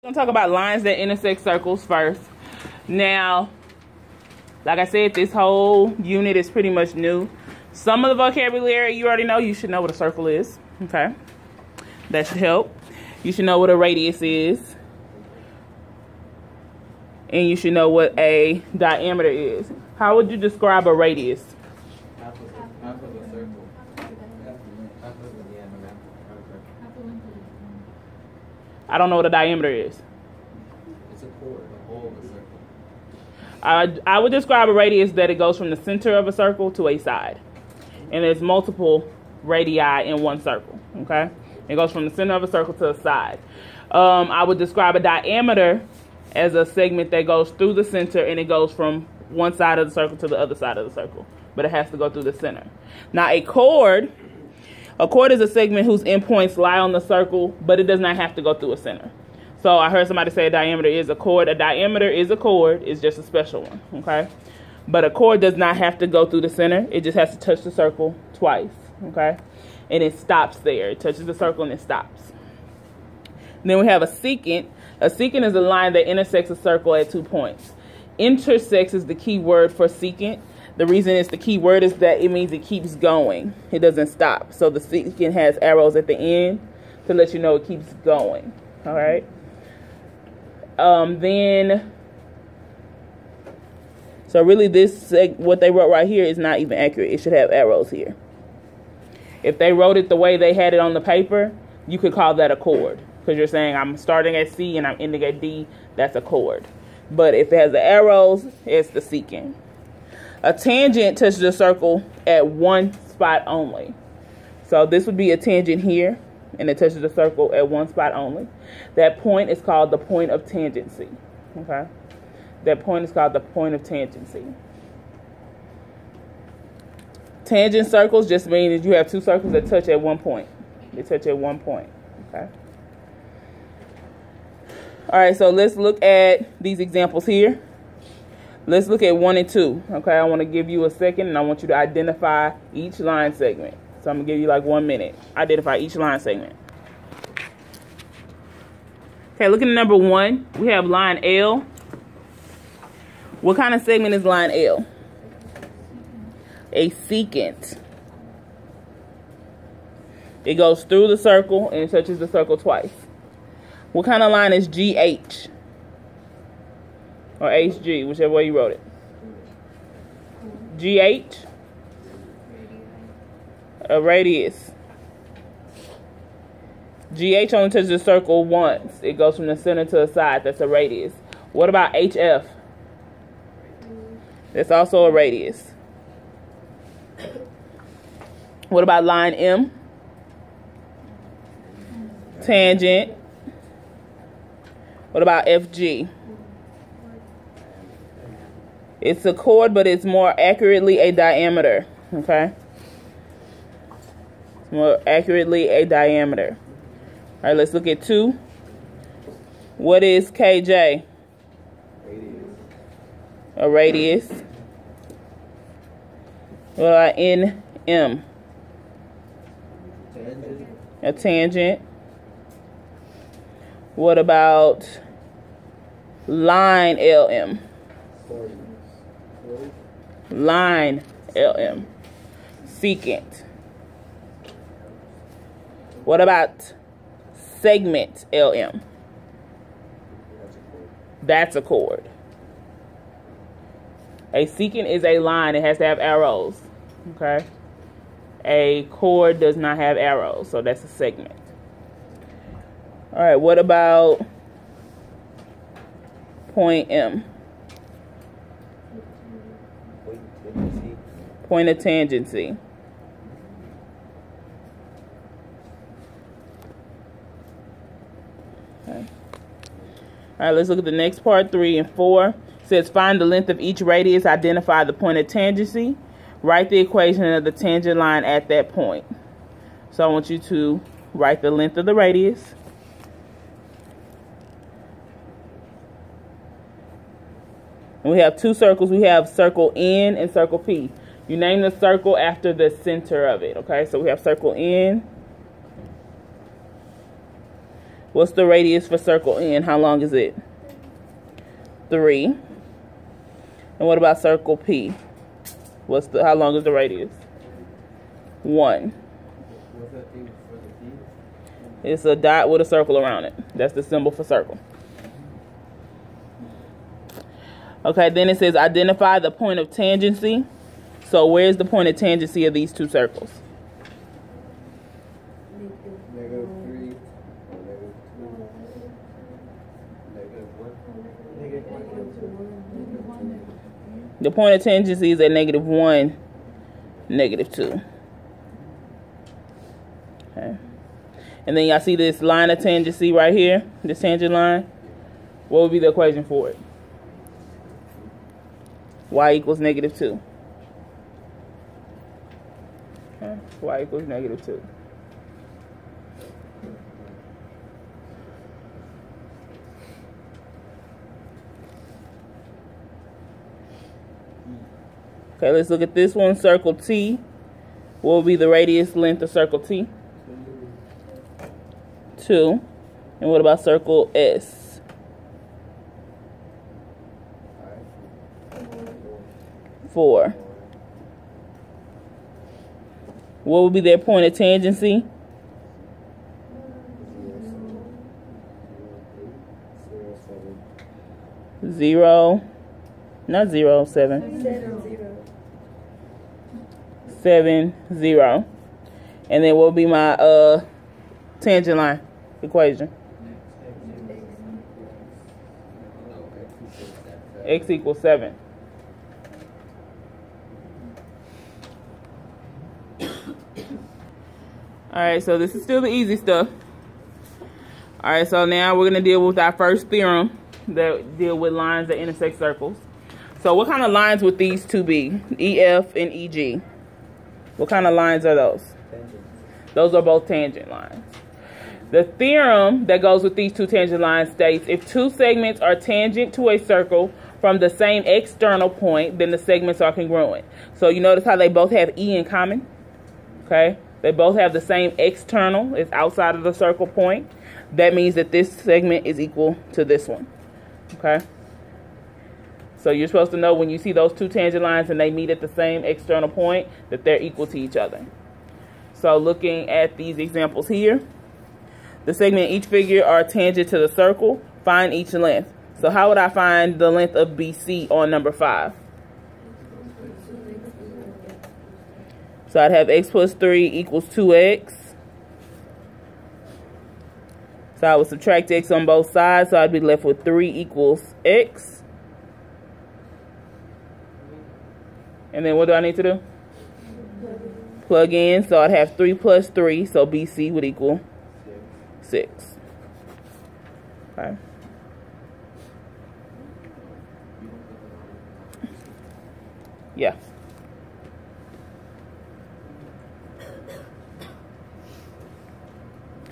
I'm gonna talk about lines that intersect circles first. Now, like I said, this whole unit is pretty much new. Some of the vocabulary you already know. You should know what a circle is. Okay, that should help. You should know what a radius is, and you should know what a diameter is. How would you describe a radius? Half of a circle. Half of the diameter. I don't know what a diameter is. It's a chord, the whole of a circle. I would describe a radius that it goes from the center of a circle to a side. And there's multiple radii in one circle, okay? It goes from the center of a circle to a side. I would describe a diameter as a segment that goes through the center and it goes from one side of the circle to the other side of the circle. But it has to go through the center. Now, a chord is a segment whose endpoints lie on the circle, but it does not have to go through a center. So I heard somebody say a diameter is a chord. A diameter is a chord. It's just a special one, okay? But a chord does not have to go through the center. It just has to touch the circle twice, okay? And it stops there. It touches the circle and it stops. And then we have a secant. A secant is a line that intersects a circle at 2 points. Intersects is the key word for secant. The reason it's the key word is that it means it keeps going. It doesn't stop. So the secant has arrows at the end to let you know it keeps going, all right? So really what they wrote right here is not even accurate. It should have arrows here. If they wrote it the way they had it on the paper, you could call that a chord. Because you're saying I'm starting at C and I'm ending at D, that's a chord. But if it has the arrows, it's the secant. A tangent touches a circle at one spot only. So this would be a tangent here, and it touches the circle at one spot only. That point is called the point of tangency. Okay? That point is called the point of tangency. Tangent circles just mean that you have two circles that touch at one point. They touch at one point. Okay? All right, so let's look at these examples here. Let's look at 1 and 2. Okay, I want to give you a second, and I want you to identify each line segment. So I'm going to give you like 1 minute. Identify each line segment. Okay, look at number 1. We have line L. What kind of segment is line L? A secant. It goes through the circle and it touches the circle twice. What kind of line is GH? Or HG, whichever way you wrote it. GH? A radius. GH only touches the circle once. It goes from the center to the side. That's a radius. What about HF? That's also a radius. What about line M? Tangent. What about FG? It's a chord, but it's more accurately a diameter. Okay? It's more accurately a diameter. All right, let's look at 2. What is KJ? Radius. A radius. What about NM? Tangent. A tangent. What about line LM? Line LM. Secant. What about segment LM? That's a chord. A secant is a line. It has to have arrows. Okay? A chord does not have arrows, so that's a segment. All right, what about point M? Point of tangency. Okay. All right, let's look at the next part, 3 and 4. It says find the length of each radius, identify the point of tangency, write the equation of the tangent line at that point. So I want you to write the length of the radius. And we have 2 circles. We have circle N and circle P. You name the circle after the center of it, okay? So we have circle N. What's the radius for circle N? How long is it? 3. And what about circle P? How long is the radius? 1. What's that thing for the P? It's a dot with a circle around it. That's the symbol for circle. Okay, then it says identify the point of tangency. So where's the point of tangency of these two circles? -3 or -2. -1. The point of tangency is at -1, -2. Okay. And then y'all see this line of tangency right here, this tangent line. What would be the equation for it? Y equals -2. Okay. Y equals -2. Okay, let's look at this one, circle T. What will be the radius length of circle T? 2. And what about circle S? 4. What would be their point of tangency? 0. Not 0, 7. 7, 0. And then what would be my tangent line equation? X equals 7. Alright, so this is still the easy stuff. Alright, so now we're going to deal with our first theorem that deal with lines that intersect circles. So what kind of lines would these two be? EF and EG. What kind of lines are those? Tangent. Those are both tangent lines. The theorem that goes with these two tangent lines states if two segments are tangent to a circle from the same external point, then the segments are congruent. So you notice how they both have E in common? Okay? They both have the same external. It's outside of the circle point. That means that this segment is equal to this one. Okay? So you're supposed to know when you see those two tangent lines and they meet at the same external point that they're equal to each other. So looking at these examples here, the segment in each figure are tangent to the circle. Find each length. So how would I find the length of BC on number 5? So I'd have x plus 3 equals 2x. So I would subtract x on both sides. So I'd be left with 3 equals x. And then what do I need to do? Plug in. So I'd have 3 plus 3. So BC would equal 6. Okay. Yeah.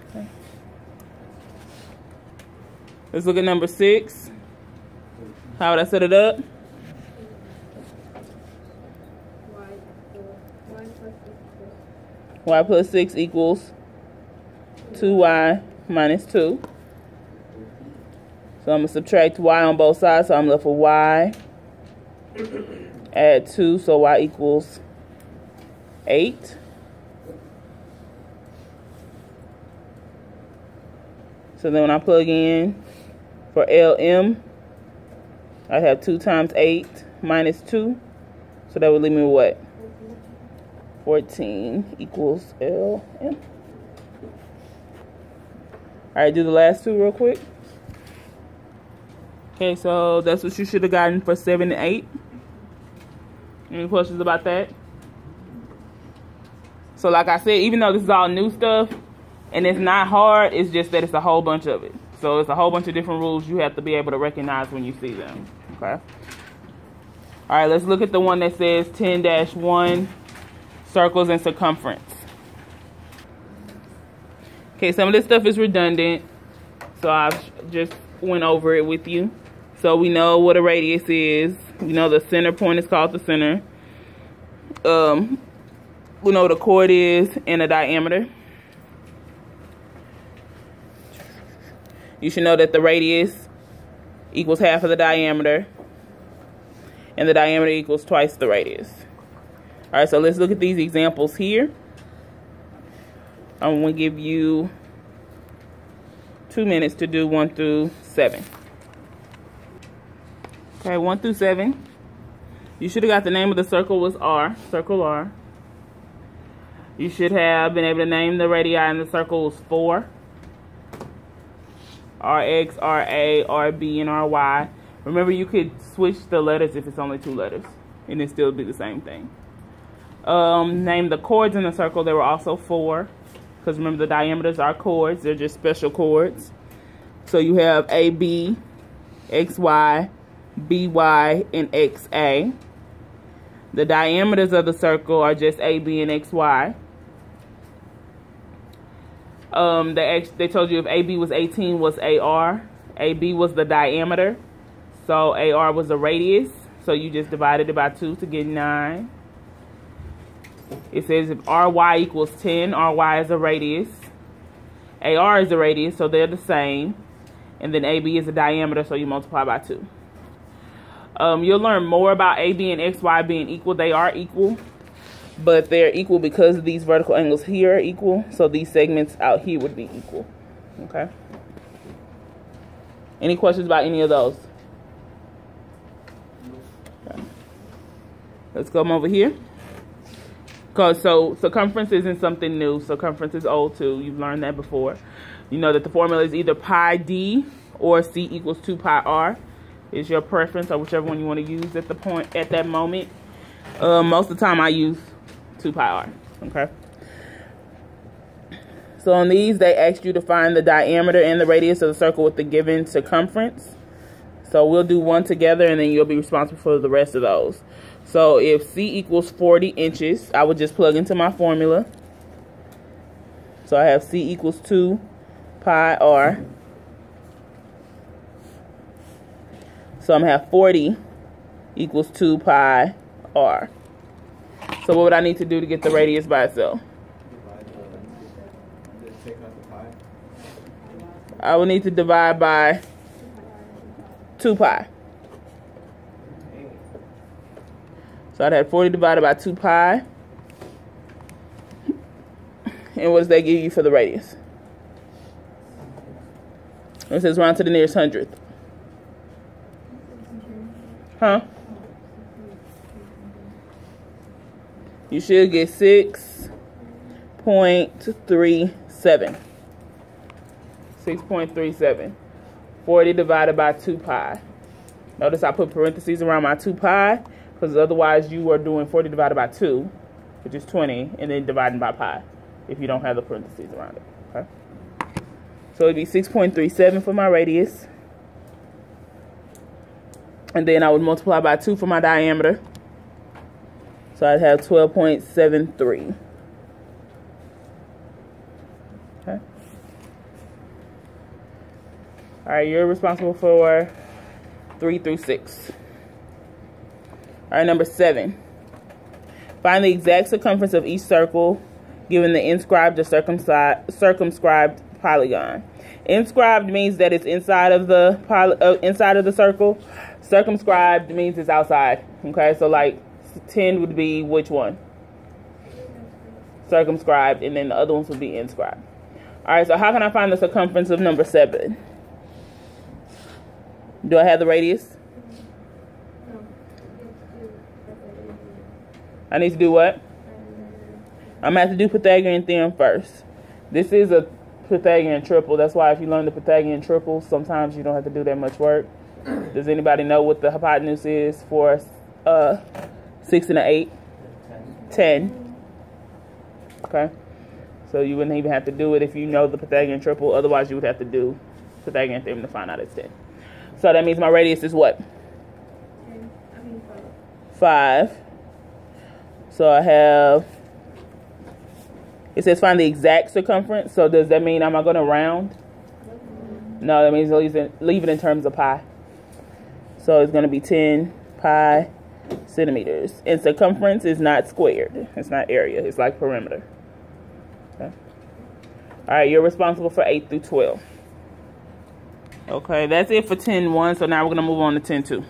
Okay. Let's look at number 6. How would I set it up? Y plus 6 equals 2y minus 2. So I'm going to subtract y on both sides. So I'm left with y. Add 2, so y equals 8. So then when I plug in for LM, I have 2 times 8 minus 2. So that would leave me with what? 14 equals LM. Alright, do the last two real quick. Okay, so that's what you should have gotten for 7 and 8. Any questions about that? So like I said, even though this is all new stuff and it's not hard, it's just that it's a whole bunch of it. So it's a whole bunch of different rules you have to be able to recognize when you see them. Okay. All right, let's look at the one that says 10-1, circles and circumference. Okay, some of this stuff is redundant, so I've just went over it with you. So we know what a radius is. We know the center point is called the center. We know what a chord is and a diameter. You should know that the radius equals half of the diameter, and the diameter equals twice the radius. All right, so let's look at these examples here. I'm going to give you 2 minutes to do 1 through 7. Okay, 1 through 7. You should have got the name of the circle was R, circle R. You should have been able to name the radii in the circle was 4. RX, RA, RB, and RY. Remember, you could switch the letters if it's only 2 letters, and it still be the same thing. Name the chords in the circle. There were also 4, because remember the diameters are chords. They're just special chords. So you have AB, XY, BY, and XA. The diameters of the circle are just AB and XY. They told you if AB was 18 was AR. AB was the diameter. So AR was the radius. So you just divided it by 2 to get 9. It says if RY equals 10, RY is a radius. AR is a radius, so they're the same. And then AB is a diameter, so you multiply by 2. You'll learn more about AB and XY being equal. They are equal, but they're equal because these vertical angles here are equal. So these segments out here would be equal. Okay. Any questions about any of those? Okay. Let's come over here. So circumference isn't something new. Circumference is old too. You've learned that before. You know that the formula is either pi d or c equals 2 pi r. Is your preference, or whichever one you want to use at the point at that moment. Most of the time I use 2 pi r. Okay. So on these, they asked you to find the diameter and the radius of the circle with the given circumference. So we'll do one together, and then you'll be responsible for the rest of those. So if C equals 40 inches, I would just plug into my formula. So I have C equals 2 pi r. So I'm going to have 40 equals 2 pi r. So what would I need to do to get the radius by itself? I would need to divide by 2 pi. So I'd have 40 divided by 2 pi. And what does that give you for the radius? It says round to the nearest hundredth. Huh? You should get 6.37. 6.37. 40 divided by 2 pi. Notice I put parentheses around my 2 pi, because otherwise you are doing 40 divided by 2, which is 20, and then dividing by pi if you don't have the parentheses around it. Okay? So it'd be 6.37 for my radius. And then I would multiply by 2 for my diameter. So I'd have 12.73. Okay. All right, you're responsible for 3 through 6. All right, number 7. Find the exact circumference of each circle given the inscribed or circumscribed polygon. Inscribed means that it's inside of the circle. Circumscribed means it's outside. Okay, so like 10 would be which one? Circumscribed, and then the other ones would be inscribed. All right, so how can I find the circumference of number 7? Do I have the radius? I need to do what? I'm going to have to do Pythagorean theorem first. This is a Pythagorean triple. That's why if you learn the Pythagorean triple, sometimes you don't have to do that much work. Does anybody know what the hypotenuse is for 6 and an 8? 10. Okay. So you wouldn't even have to do it if you know the Pythagorean triple. Otherwise, you would have to do Pythagorean theorem to find out it's 10. So that means my radius is what? 5. So I have, it says find the exact circumference. So does that mean am I going to round? No, that means leave it in terms of pi. So it's going to be 10 pi centimeters. And circumference is not squared. It's not area. It's like perimeter. Okay. All right, you're responsible for 8 through 12. Okay, that's it for 10-1. So now we're going to move on to 10-2.